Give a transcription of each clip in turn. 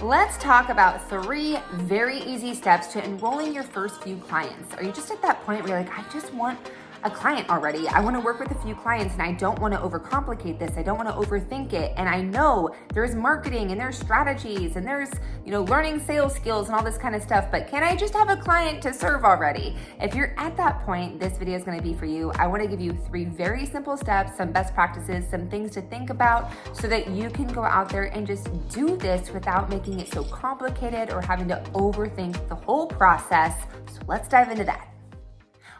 Let's talk about 3 very easy steps to enrolling your first few clients. Are you just at that point where you're like, I just want a client already. I want to work with a few clients and I don't want to overcomplicate this. I don't want to overthink it. And I know there's marketing and there's strategies and there's, learning sales skills and all this kind of stuff, but can I just have a client to serve already? If you're at that point, this video is going to be for you. I want to give you 3 very simple steps, some best practices, some things to think about so that you can go out there and just do this without making it so complicated or having to overthink the whole process. So let's dive into that.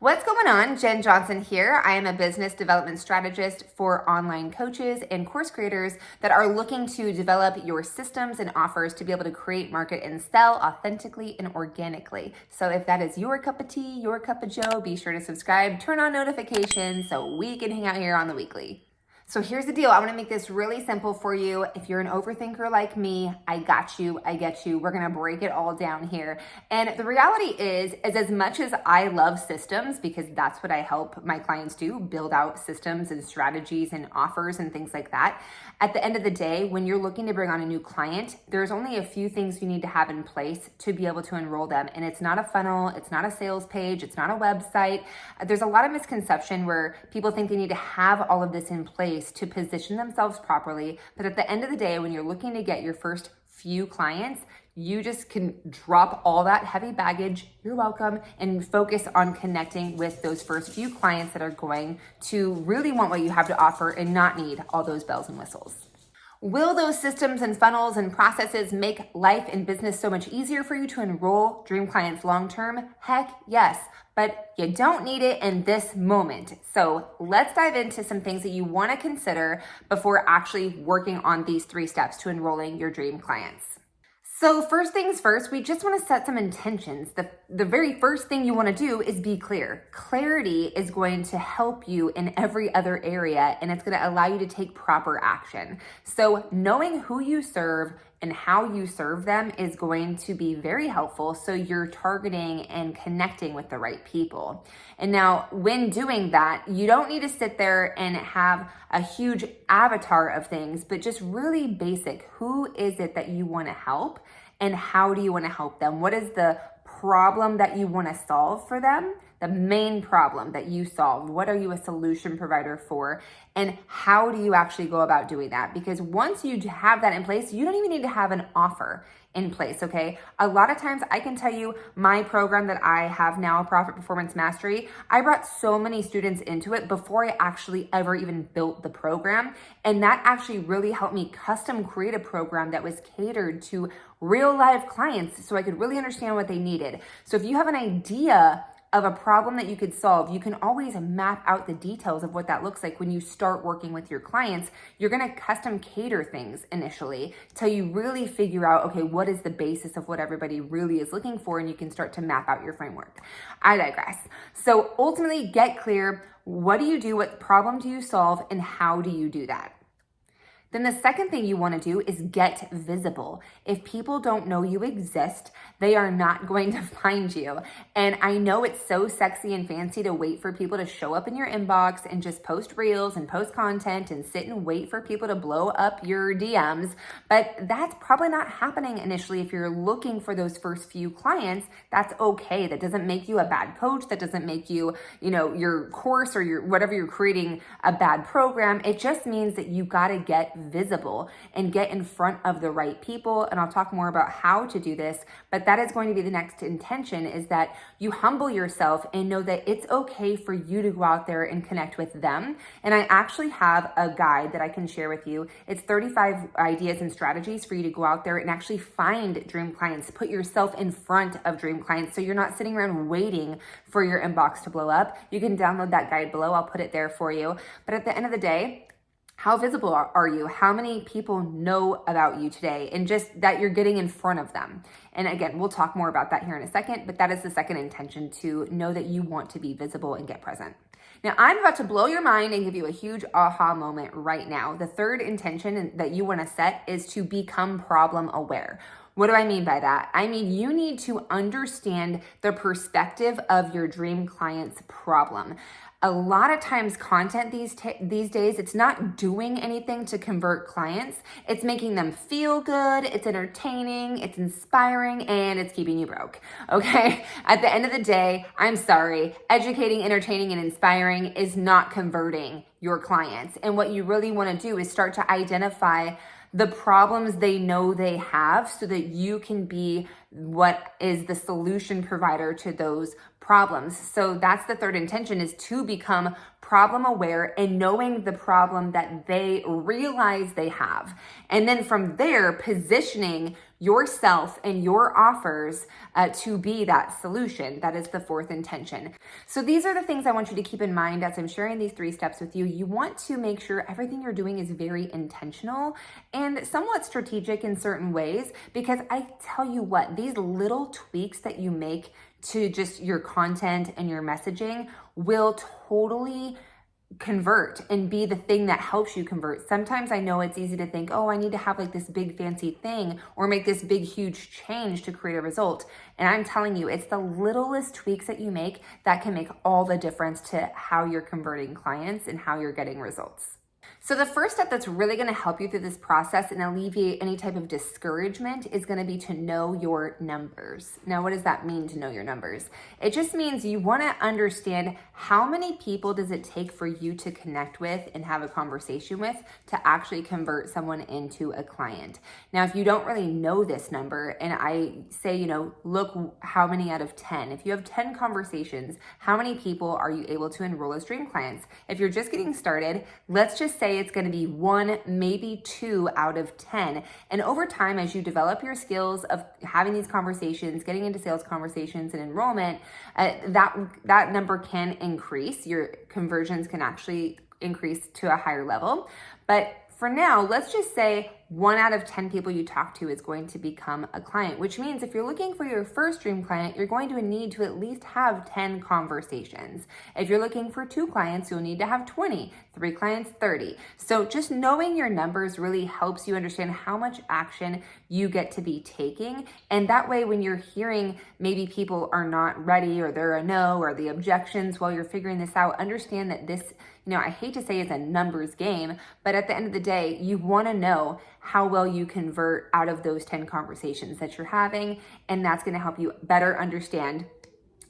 What's going on? Jen Johnson here. I am a business development strategist for online coaches and course creators that are looking to develop your systems and offers to be able to create, market, and sell authentically and organically. So if that is your cup of tea, your cup of joe, be sure to subscribe, turn on notifications so we can hang out here on the weekly. So here's the deal. I want to make this really simple for you. If you're an overthinker like me, I got you. I get you. We're going to break it all down here. And the reality is as much as I love systems, because that's what I help my clients do, build out systems and strategies and offers and things like that. At the end of the day, when you're looking to bring on a new client, there's only a few things you need to have in place to be able to enroll them. And it's not a funnel. It's not a sales page. It's not a website. There's a lot of misconception where people think they need to have all of this in place to position themselves properly. But at the end of the day, when you're looking to get your first few clients, you just can drop all that heavy baggage, you're welcome, and focus on connecting with those first few clients that are going to really want what you have to offer and not need all those bells and whistles. Will those systems and funnels and processes make life and business so much easier for you to enroll dream clients long-term? Heck yes, but you don't need it in this moment. So let's dive into some things that you want to consider before actually working on these 3 steps to enrolling your dream clients. So first things first, we just want to set some intentions. The very first thing you want to do is be clear. Clarity is going to help you in every other area, and it's going to allow you to take proper action. So knowing who you serve and how you serve them is going to be very helpful, so you're targeting and connecting with the right people. And now when doing that, you don't need to sit there and have a huge avatar of things, but just really basic. Who is it that you want to help and how do you want to help them? What is the problem that you want to solve for them? The main problem that you solve. What are you a solution provider for? And how do you actually go about doing that? Because once you have that in place, you don't even need to have an offer in place, okay? A lot of times I can tell you my program that I have now, Profit Performance Mastery, I brought so many students into it before I actually ever even built the program. And that actually really helped me custom create a program that was catered to real life clients so I could really understand what they needed. So if you have an idea of a problem that you could solve, you can always map out the details of what that looks like when you start working with your clients. You're gonna custom cater things initially till you really figure out, okay, what is the basis of what everybody really is looking for, and you can start to map out your framework. I digress. So ultimately, get clear. What do you do? What problem do you solve? And how do you do that? Then the second thing you want to do is get visible. If people don't know you exist, they are not going to find you. And I know it's so sexy and fancy to wait for people to show up in your inbox and just post reels and post content and sit and wait for people to blow up your DMs, but that's probably not happening initially. If you're looking for those first few clients, that's okay. That doesn't make you a bad coach. That doesn't make you, your course or your whatever you're creating a bad program. It just means that you got to get visible and get in front of the right people. And I'll talk more about how to do this, but that is going to be the next intention, is that you humble yourself and know that it's okay for you to go out there and connect with them. And I actually have a guide that I can share with you. It's 35 ideas and strategies for you to go out there and actually find dream clients, put yourself in front of dream clients so you're not sitting around waiting for your inbox to blow up. You can download that guide below. I'll put it there for you. But at the end of the day, how visible are you? How many people know about you today? And just that you're getting in front of them. And again, we'll talk more about that here in a second, but that is the second intention, to know that you want to be visible and get present. Now, I'm about to blow your mind and give you a huge aha moment right now. The third intention that you want to set is to become problem aware. What do I mean by that? I mean, you need to understand the perspective of your dream client's problem. A lot of times content these days, it's not doing anything to convert clients. It's making them feel good, it's entertaining, it's inspiring, and it's keeping you broke, okay? At the end of the day, I'm sorry, educating, entertaining, and inspiring is not converting your clients. And what you really wanna do is start to identify the problems they know they have so that you can be what is the solution provider to those problems. So that's the third intention, is to become problem aware and knowing the problem that they realize they have. And then from there, positioning yourself and your offers to be that solution. That is the fourth intention. So these are the things I want you to keep in mind as I'm sharing these 3 steps with you. You want to make sure everything you're doing is very intentional and somewhat strategic in certain ways, because I tell you what, these little tweaks that you make to just your content and your messaging will totally convert and be the thing that helps you convert. Sometimes I know it's easy to think, oh, I need to have like this big fancy thing or make this big huge change to create a result. And I'm telling you, it's the littlest tweaks that you make that can make all the difference to how you're converting clients and how you're getting results. So the first step that's really going to help you through this process and alleviate any type of discouragement is going to be to know your numbers. Now, what does that mean, to know your numbers? It just means you want to understand how many people does it take for you to connect with and have a conversation with to actually convert someone into a client. Now, if you don't really know this number and I say, look how many out of 10, if you have 10 conversations, how many people are you able to enroll as dream clients? If you're just getting started, let's just say it's going to be 1, maybe 2 out of 10. And over time, as you develop your skills of having these conversations, getting into sales conversations and enrollment, that number can increase. Your conversions can actually increase to a higher level. But for now, let's just say 1 out of 10 people you talk to is going to become a client, which means if you're looking for your first dream client, you're going to need to at least have 10 conversations. If you're looking for 2 clients, you'll need to have 20, 3 clients, 30. So just knowing your numbers really helps you understand how much action you get to be taking. And that way, when you're hearing maybe people are not ready or they're a no or the objections while you're figuring this out, understand that this, I hate to say it's a numbers game, but at the end of the day, you want to know how well you convert out of those 10 conversations that you're having. And that's going to help you better understand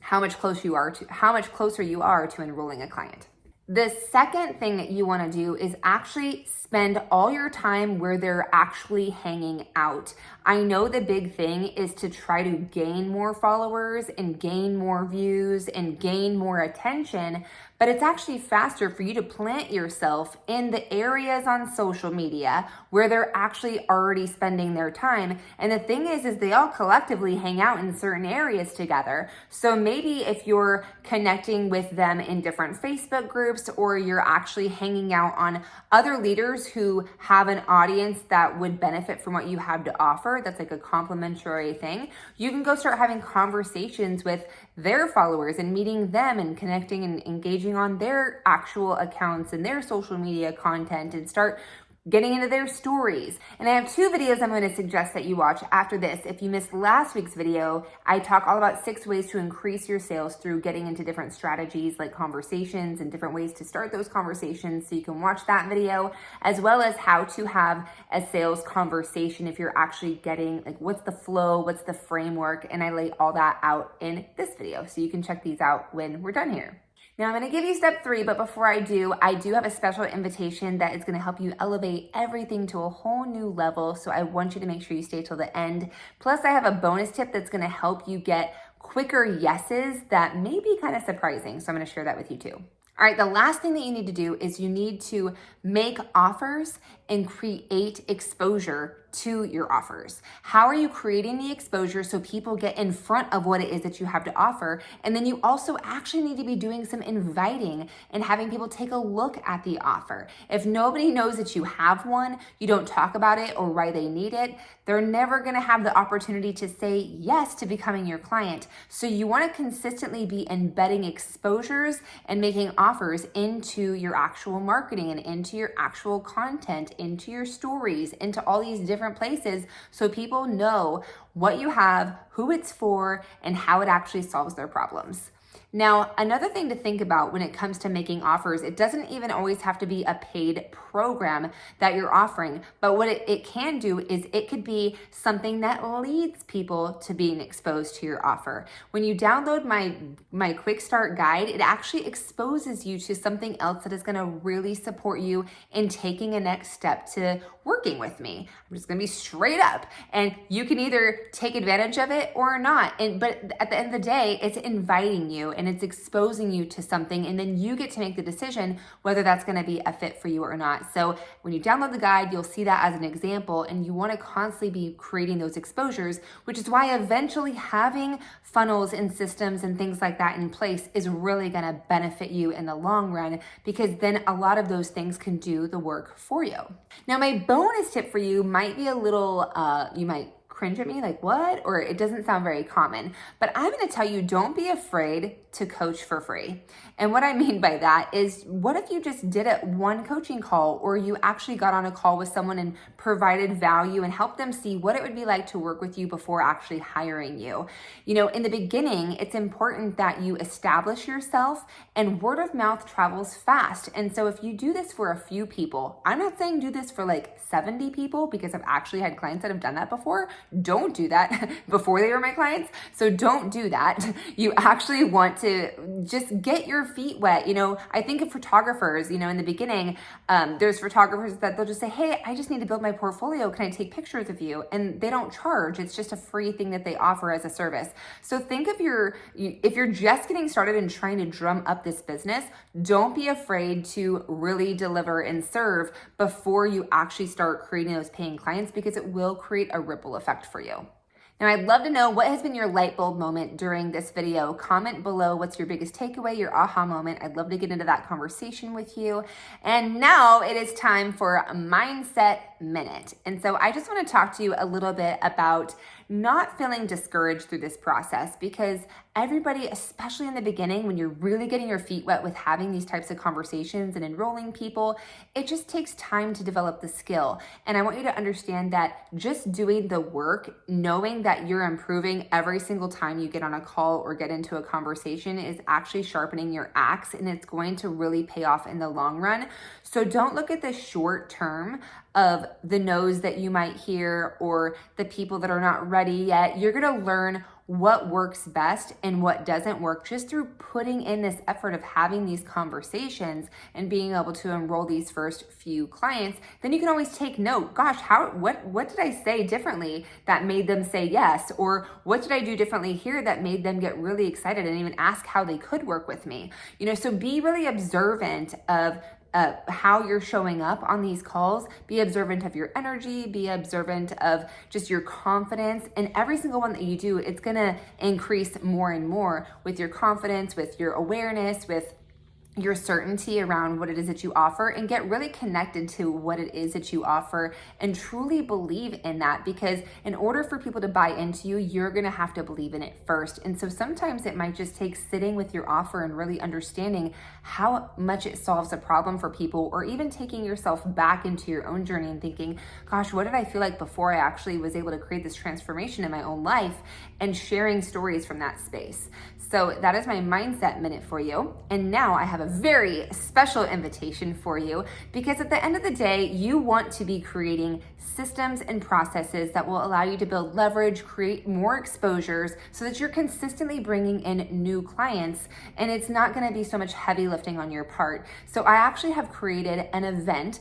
how much closer you are to enrolling a client. The second thing that you want to do is actually spend all your time where they're actually hanging out. I know the big thing is to try to gain more followers and gain more views and gain more attention, but it's actually faster for you to plant yourself in the areas on social media where they're actually already spending their time. And the thing is they all collectively hang out in certain areas together. So maybe if you're connecting with them in different Facebook groups, or you're actually hanging out on other leaders who have an audience that would benefit from what you have to offer, that's like a complimentary thing, you can go start having conversations with their followers and meeting them and connecting and engaging on their actual accounts and their social media content and start getting into their stories. And I have 2 videos I'm going to suggest that you watch after this. If you missed last week's video, I talk all about 6 ways to increase your sales through getting into different strategies like conversations and different ways to start those conversations. So you can watch that video, as well as how to have a sales conversation if you're actually getting like what's the flow, what's the framework, and I lay all that out in this video. So you can check these out when we're done here. Now I'm going to give you step 3, but before I do have a special invitation that is going to help you elevate everything to a whole new level. So I want you to make sure you stay till the end. Plus I have a bonus tip that's going to help you get quicker yeses that may be kind of surprising. So I'm going to share that with you too. All right, the last thing that you need to do is you need to make offers and create exposure to your offers. How are you creating the exposure so people get in front of what it is that you have to offer? And then you also actually need to be doing some inviting and having people take a look at the offer. If nobody knows that you have one, you don't talk about it or why they need it, they're never gonna have the opportunity to say yes to becoming your client. So you wanna consistently be embedding exposures and making offers into your actual marketing and into your actual content, into your stories, into all these different places so people know what you have, who it's for, and how it actually solves their problems. Now, another thing to think about when it comes to making offers, it doesn't even always have to be a paid program that you're offering, but what it can do is it could be something that leads people to being exposed to your offer. When you download my quick start guide, it actually exposes you to something else that is gonna really support you in taking a next step to working with me. I'm just gonna be straight up, and you can either take advantage of it or not. But at the end of the day, it's inviting you and it's exposing you to something, and then you get to make the decision whether that's gonna be a fit for you or not. So when you download the guide, you'll see that as an example, and you wanna constantly be creating those exposures, which is why eventually having funnels and systems and things like that in place is really gonna benefit you in the long run, because then a lot of those things can do the work for you. Now, my bonus tip for you might be a little, you might cringe at me, like what? Or it doesn't sound very common, but I'm gonna tell you, don't be afraid to coach for free. And what I mean by that is, what if you just did one coaching call, or you actually got on a call with someone and provided value and helped them see what it would be like to work with you before actually hiring you? You know, in the beginning, it's important that you establish yourself, and word of mouth travels fast. And so if you do this for a few people, I'm not saying do this for like 70 people, because I've actually had clients that have done that before. Don't do that before they were my clients. So don't do that. You actually want to just get your feet wet. You know, I think of photographers, you know, in the beginning, there's photographers that they'll just say, hey, I just need to build my portfolio. Can I take pictures of you? And they don't charge. It's just a free thing that they offer as a service. So think of if you're just getting started and trying to drum up this business, don't be afraid to really deliver and serve before you actually start creating those paying clients, because it will create a ripple effect for you. Now, I'd love to know what has been your light bulb moment during this video. Comment below what's your biggest takeaway, your aha moment. I'd love to get into that conversation with you. And now it is time for a Mindset Minute. And so I just want to talk to you a little bit about not feeling discouraged through this process, because everybody, especially in the beginning, when you're really getting your feet wet with having these types of conversations and enrolling people, it just takes time to develop the skill. And I want you to understand that just doing the work, knowing that you're improving every single time you get on a call or get into a conversation, is actually sharpening your axe, and it's going to really pay off in the long run. So don't look at the short term of the no's that you might hear or the people that are not ready yet. You're gonna learn what works best and what doesn't work just through putting in this effort of having these conversations and being able to enroll these first few clients. Then you can always take note. Gosh, what did I say differently that made them say yes? Or what did I do differently here that made them get really excited and even ask how they could work with me? You know, so be really observant of how you're showing up on these calls. Be observant of your energy, be observant of just your confidence, and every single one that you do, it's gonna increase more and more with your confidence, with your awareness, with your certainty around what it is that you offer, and get really connected to what it is that you offer and truly believe in that, because in order for people to buy into you, you're gonna have to believe in it first. And so sometimes it might just take sitting with your offer and really understanding how much it solves a problem for people, or even taking yourself back into your own journey and thinking, gosh, what did I feel like before I actually was able to create this transformation in my own life, and sharing stories from that space. So that is my Mindset Minute for you. And now I have a very special invitation for you, because at the end of the day, you want to be creating systems and processes that will allow you to build leverage, create more exposures, so that you're consistently bringing in new clients, and it's not going to be so much heavy lifting on your part. So I actually have created an event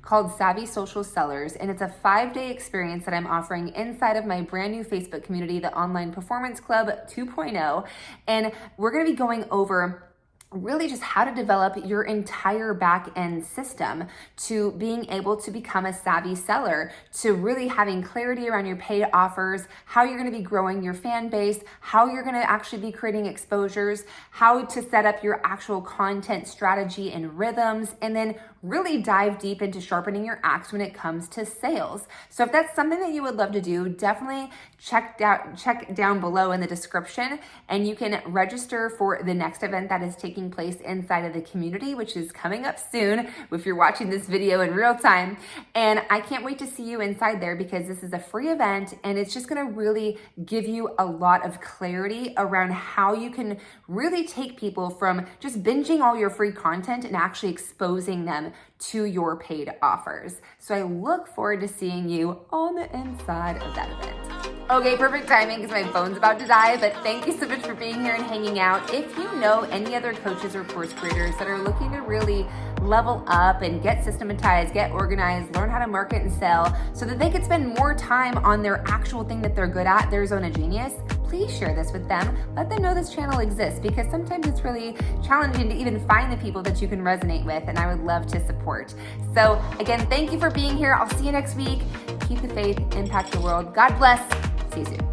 called Savvy Social Sellers, and it's a 5-day experience that I'm offering inside of my brand new Facebook community, the Online Performance Club 2.0. And we're gonna be going over really just how to develop your entire back end system to being able to become a savvy seller, to really having clarity around your paid offers, how you're going to be growing your fan base, how you're going to actually be creating exposures, how to set up your actual content strategy and rhythms, and then really dive deep into sharpening your axe when it comes to sales. So if that's something that you would love to do, definitely check down below in the description, and you can register for the next event that is taking place inside of the community, which is coming up soon if you're watching this video in real time. And I can't wait to see you inside there, because this is a free event and it's just gonna really give you a lot of clarity around how you can really take people from just binging all your free content and actually exposing them to your paid offers. So I look forward to seeing you on the inside of that event. Okay, perfect timing because my phone's about to die, but thank you so much for being here and hanging out. If you know any other coaches or course creators that are looking to really level up and get systematized, get organized, learn how to market and sell so that they could spend more time on their actual thing that they're good at, their zone of genius, please share this with them. Let them know this channel exists, because sometimes it's really challenging to even find the people that you can resonate with, and I would love to support. So again, thank you for being here. I'll see you next week. Keep the faith, impact the world. God bless. See you soon.